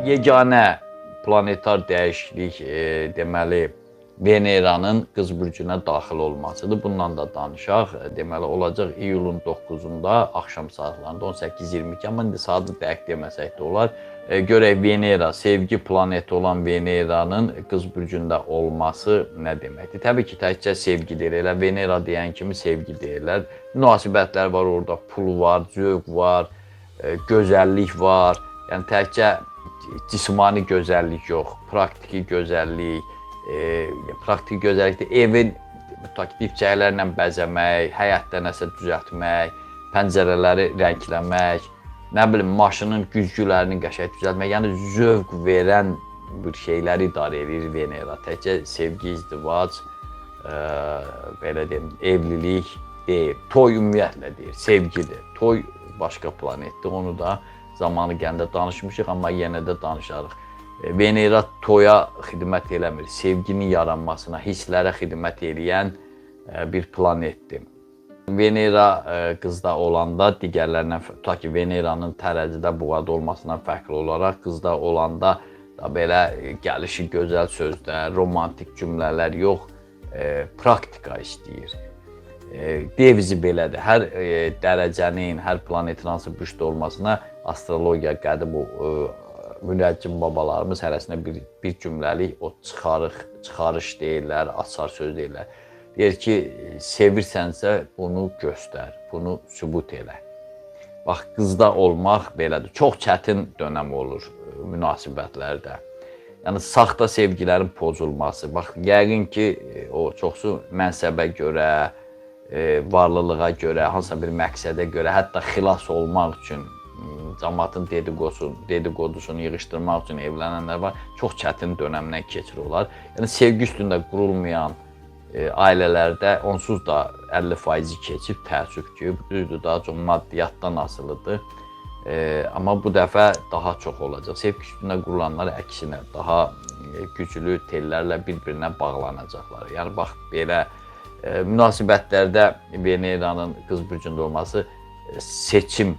yeganə planetar dəyişiklik deməli Veneranın qız bürcünə daxil olmasıdır. Bundan da danışaq. Deməli olacaq iyulun 9-da axşam saatlarında 18:22, amma indi saatı dəqiq deməsək də olar. Görək Venera, sevgi planeti olan Veneranın qız bürcündə olması nə deməkdir? Təbii ki, təkcə sevgi deyil. Elə Venera deyən kimi sevgi deyirlər. Münasibətlər var orada, pul var, zövq var, gözəllik var. Yəni təkcə cismani gözəllik yox, praktiki gözəllik, praktik gözəllikdə evin dipçəklərlə bəzəmək, həyətdə nəsə düzəltmək, pəncərələri rəngləmək, nə bilim, maşının güzgülərini qəşəng düzəltmək, yəni zövq verən bir şeyləri idarə edir Venera. Təkcə sevgi, izdivac, belə deyim, evlilik deyil, toy ümumiyyətlə deyir, sevgidir. Toy başqa planetdir, onu da zamanı gəndə danışmışıq, amma yenə də danışarıq. Venera toya xidmət eləmir, sevginin yaranmasına, hisslərə xidmət eləyən bir planetdir. Venera qızda olanda digərlərindən, ta ki Veneranın tərəzidə buğada olmasından fərqli olaraq, qızda olanda da belə gəlişi gözəl sözlər, romantik cümlələr yox, praktika istəyir. Devizi belədir, hər dərəcənin, hər planetin hansı bürcdə olmasına astrologiya qədim münəccim babalarımız hərəsinə bir cümləlik o çıxarış deyirlər, açar söz deyirlər. Deyir ki, sevirsənsə bunu göstər, bunu sübut elə. Bax, qızda olmaq belədir. Çox çətin dönəm olur münasibətlərdə. Yəni, saxta sevgilərin pozulması. Bax, yəqin ki, o çoxsu mənsəbə görə, varlılığa görə, hansısa bir məqsədə görə, hətta xilas olmaq üçün, cəmaatın dediqodusunu yığışdırmaq üçün evlənənlər var. Çox çətin dönəmdən keçir olar. Yəni, sevgi üstündə qurulmayan ailələrdə onsuz da 50% keçib, təəssüf ki, düzdür, daha çox maddiyyatdan asılıdır. Amma bu dəfə daha çox olacaq. Sevgi üstündə qurulanlar əksinə daha güclü tellərlə bir-birinə bağlanacaqlar. Yəni, bax, belə münasibətlərdə Veneranın qız bürcündə olması seçim,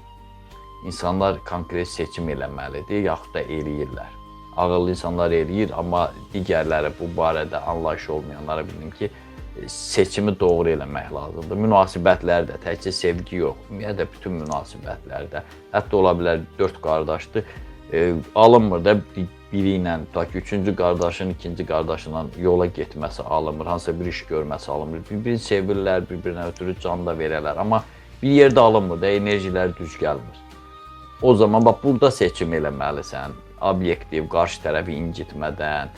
insanlar konkret seçim eləməlidir, yaxud da eləyirlər. Ağıllı insanlar eləyir, amma digərləri bu barədə anlayışı olmayanlara bildim ki, seçimi doğru eləmək lazımdır. Münasibətlərdə, təkcə sevgi yox, ümumiyyətlə bütün münasibətlərdə, hətta ola bilər 4 qardaşdır, alınmır da biri ilə, ta ki, 3-cü qardaşın, 2-ci qardaşından yola getməsi alınmır, hansısa bir iş görməsi alınmır. Bir-birini sevirlər, bir-birinə ötürü can da verərlər, amma bir yerdə alınmır da, enerjilər düz gəlmir. O zaman, bax, burada seçim eləməlisən, obyektiv, qarşı tərəfi incitmədən,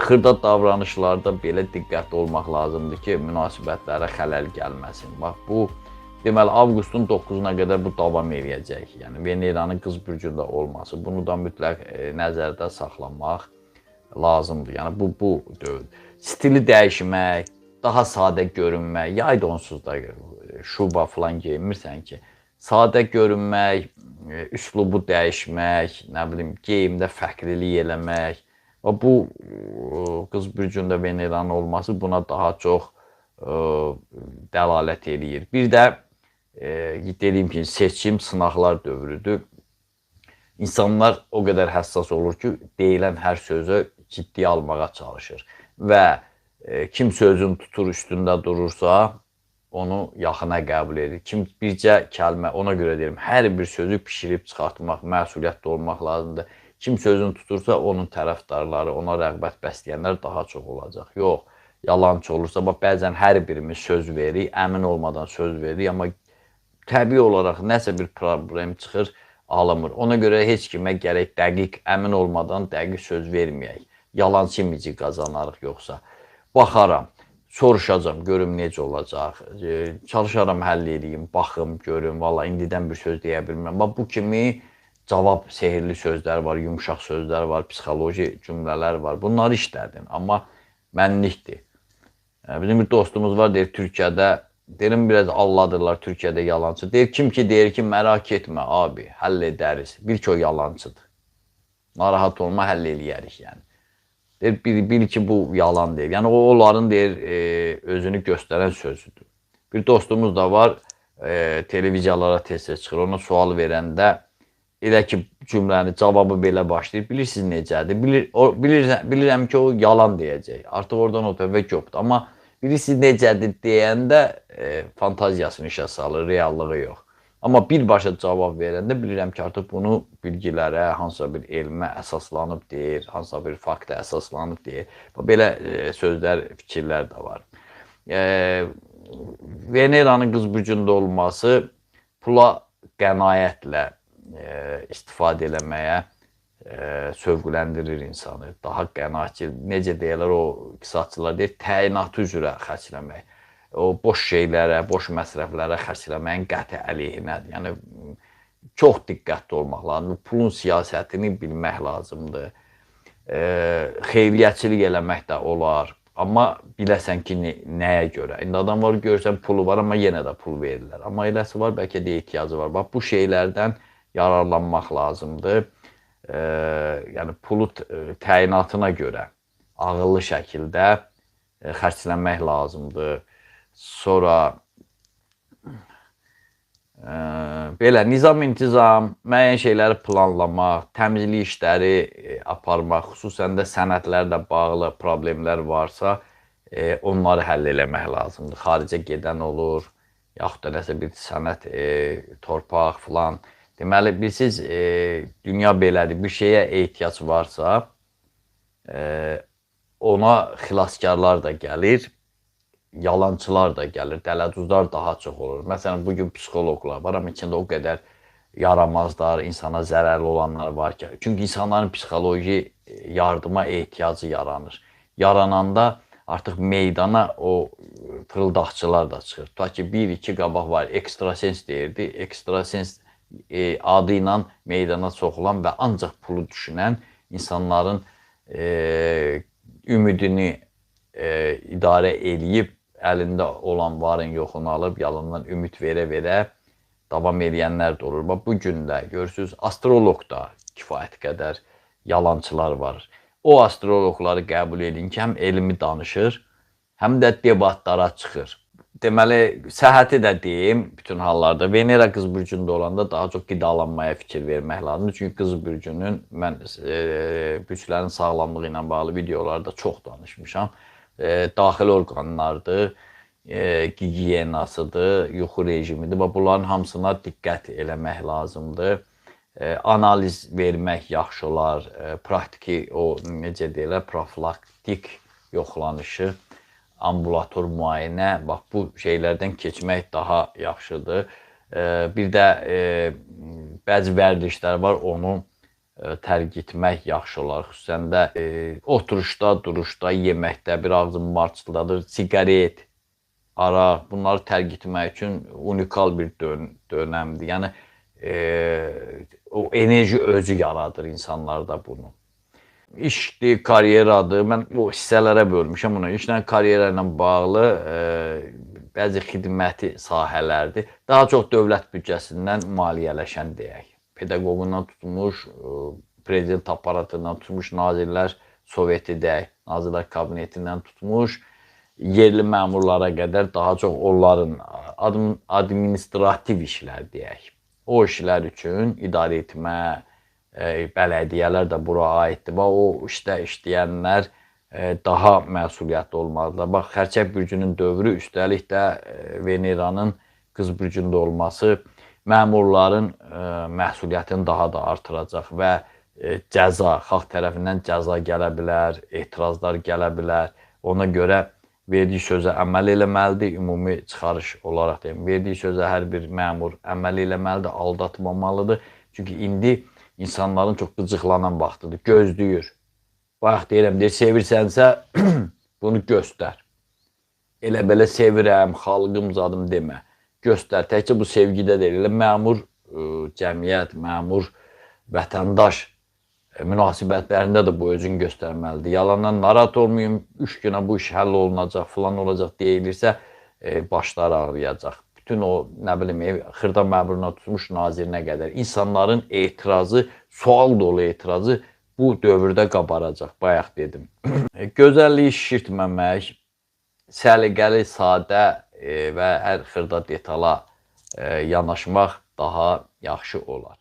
xırda davranışlarda belə diqqətli olmaq lazımdır ki, münasibətlərə xələl gəlməsin. Bax, bu, deməli, avqustun 9-una qədər bu davam eləyəcək. Yəni, Veneranın qız bürcündə olması, bunu da mütləq nəzərdə saxlamaq lazımdır. Yəni, bu dövr. Stili dəyişmək, daha sadə görünmək, yayda onsuz da şuba falan geyinmirsən ki, sadə görünmək, üslubu dəyişmək, nə bilim, geyimdə fərqlilik eləmək. Bu, qız bürcündə Veneranın olması buna daha çox dəlalət eləyir. Bir də, dediyim ki, seçim, sınaqlar dövrüdür. İnsanlar o qədər həssas olur ki, deyilən hər sözü ciddiyə almağa çalışır. Və kim sözünü tutur, üstündə durursa, onu yaxına qəbul edir. Kim bircə kəlmə, ona görə deyirəm, hər bir sözü pişirib çıxartmaq, məsuliyyətli olmaq lazımdır. Kim sözünü tutursa, onun tərəfdarları, ona rəğbət bəsləyənlər daha çox olacaq. Yox, yalançı olursa, bəzən hər birimiz söz veririk, əmin olmadan söz veririk, amma təbii olaraq nəsə bir problem çıxır, alınmır. Ona görə heç kimə gərək dəqiq, əmin olmadan dəqiq söz verməyək. Yalançı imici qazanarıq yoxsa. Baxaram, soruşacam, görüm necə olacaq, çalışaram, həll edeyim, baxım, görüm, valla indidən bir söz deyə bilmirəm. Bu kimi cavab sehirli sözlər var, yumuşaq sözlər var, psixoloji cümlələr var. Bunları işlədin, amma mənlikdir. Bizim bir dostumuz var, deyir, Türkiyədə, deyirəm, biraz alladırlar, Türkiyədə yalancı. Deyir, kim ki deyir ki, merak etmə abi, həll edəriz. Bil ki, o yalancıdır. Narahat olma, həll eləyərik, yəni. Deyir, bil ki, bu yalan deyir. Yəni, onların, deyir, özünü göstərən sözüdür. Bir dostumuz da var, televiziyalara tez-tez çıxır. Ona sual verəndə, elə ki cümləni cavabı belə başlayır. Bilirsiniz necədir? Bilirəm ki, o yalan deyəcək. Artıq oradan o tövbə yoxdur. Amma bilirsiniz necədir deyəndə fantaziyasını işə salır, reallığı yox. Amma birbaşa cavab verəndə bilirəm ki, artıq bunu bilgilərə, hansısa bir elmə əsaslanıb deyir, hansısa bir fakta əsaslanıb deyir. Belə sözlər, fikirlər də var. Veneranın qız bürcündə olması pula qənaətlə istifadə eləməyə sövqləndirir insanı. Daha qənaətçil, necə deyirlər o iqtisadçılar deyir, təyinatı üzrə xərcləmək. O boş şeylərə, boş məsrəflərə xərcləməyin qəti əleyhinədir. Yəni çox diqqətli olmaq lazımdır. Pulun siyasətini bilmək lazımdır. Xeyriyyətçilik eləmək də olar. Amma biləsən ki, nəyə görə? İndi adamlar görürsən pulu var, amma yenə də pul verirlər. Amma eləsi var, bəlkə də ehtiyacı var. Bax, bu şeylərdən yararlanmaq lazımdır. Yəni pulu təyinatına görə ağıllı şəkildə xərclənmək lazımdır. Sonra belə nizam-intizam, müəyyən şeyləri planlamaq, təmizlik işləri aparmaq, xüsusən də sənədlərlə bağlı problemlər varsa, onları həll eləmək lazımdır. Xaricə gedən olur, yaxud da nəsə bir sənət, torpaq filan. Deməli, bilirsiniz, dünya belədir. Bir şeyə ehtiyac varsa, ona xilaskarlar da gəlir, yalançılar da gəlir, dələduzlar daha çox olur. Məsələn, bugün psixoloqlar var, amma içində o qədər yaramazlar, insana zərərli olanlar var ki. Çünki insanların psixoloji yardıma ehtiyacı yaranır. Yarananda artıq meydana o fırıldaqçılar da çıxır. Ta ki, 1-2 qabaq var, ekstrasens deyirdi. Ekstrasens adı ilə meydana soxulan və ancaq pulu düşünən insanların ümidini idarə eləyib, əlində olan varın yoxunu alıb, yalandan ümid verə-verə davam eləyənlər də olur. Bu gün də görürsünüz, astroloq da kifayət qədər yalançılar var. O astroloqları qəbul edin ki, həm elmi danışır, həm də debatlara çıxır. Deməli, səhhəti də deyim, bütün hallarda Venera qız bürcündə olanda daha çox qidalanmaya fikir vermək lazımdır. Çünki qız bürcünün, mən bürclərin sağlamlığı ilə bağlı videolarda çox danışmışam. Daxili orqanlardır, gigiyenasıdır, yuxu rejimidir. Bunların hamısına diqqət eləmək lazımdır. Analiz vermək yaxşı olar, praktiki, o necə deyirlər, profilaktik yoxlanışı, ambulator müayinə, bax bu şeylərdən keçmək daha yaxşıdır. Bir də bəzi vərdişlər var, onu tərk etmək yaxşı olar. Xüsusən də oturuşda, duruşda, yeməkdə, bir ağzın marçıldadır, siqaret, araq, bunları tərk etmək üçün unikal bir dönəmdir. Yəni, o enerji özü yaradır insanlarda bunu. İşdir, karyeradır, mən o hissələrə bölmüşəm bunu. İşlə, karyera ilə bağlı bəzi xidməti sahələrdir. Daha çox dövlət büdcəsindən maliyyələşən deyək. Pedaqoqundan tutmuş, prezident aparatından tutmuş, nazirlər soveti deyək, nazirlər kabinetindən tutmuş, yerli məmurlara qədər daha çox onların administrativ işlər deyək. O işlər üçün idarə etmə, bələdiyyələr də bura aiddir. O işdə işləyənlər daha məsuliyyətli olmalıdır. Bax, xərçəng bürcünün dövrü, üstəlik də Veneranın qız bürcündə olması məmurların məsuliyyətini daha da artıracaq və cəza, xalq tərəfindən cəza gələ bilər, etirazlar gələ bilər. Ona görə verdiyi sözə əməl eləməlidir, ümumi çıxarış olaraq deyim. Verdiyi sözə hər bir məmur əməl eləməlidir, aldatmamalıdır. Çünki indi insanların çox qıcıqlanan vaxtıdır, gözləyir. Bayaq deyirəm, sevirsənsə bunu göstər. Elə belə sevirəm, xalqım zadım demə. Göstər, təkcə bu sevgidə deyil, elə məmur cəmiyyət, məmur vətəndaş münasibətlərində də bu özünü göstərməlidir. Yalandan narahat olmayın, 3 günə bu iş həll olunacaq, filan olacaq deyilirsə, başları ağrıyacaq. Bütün o, nə bilim, xırda məmuruna tutmuş nazirinə qədər insanların etirazı, sual dolu etirazı bu dövrdə qabaracaq, bayaq dedim. Gözəlliyi şişirtməmək, səliqəli, sadə və hər xırda detala yanaşmaq daha yaxşı olar.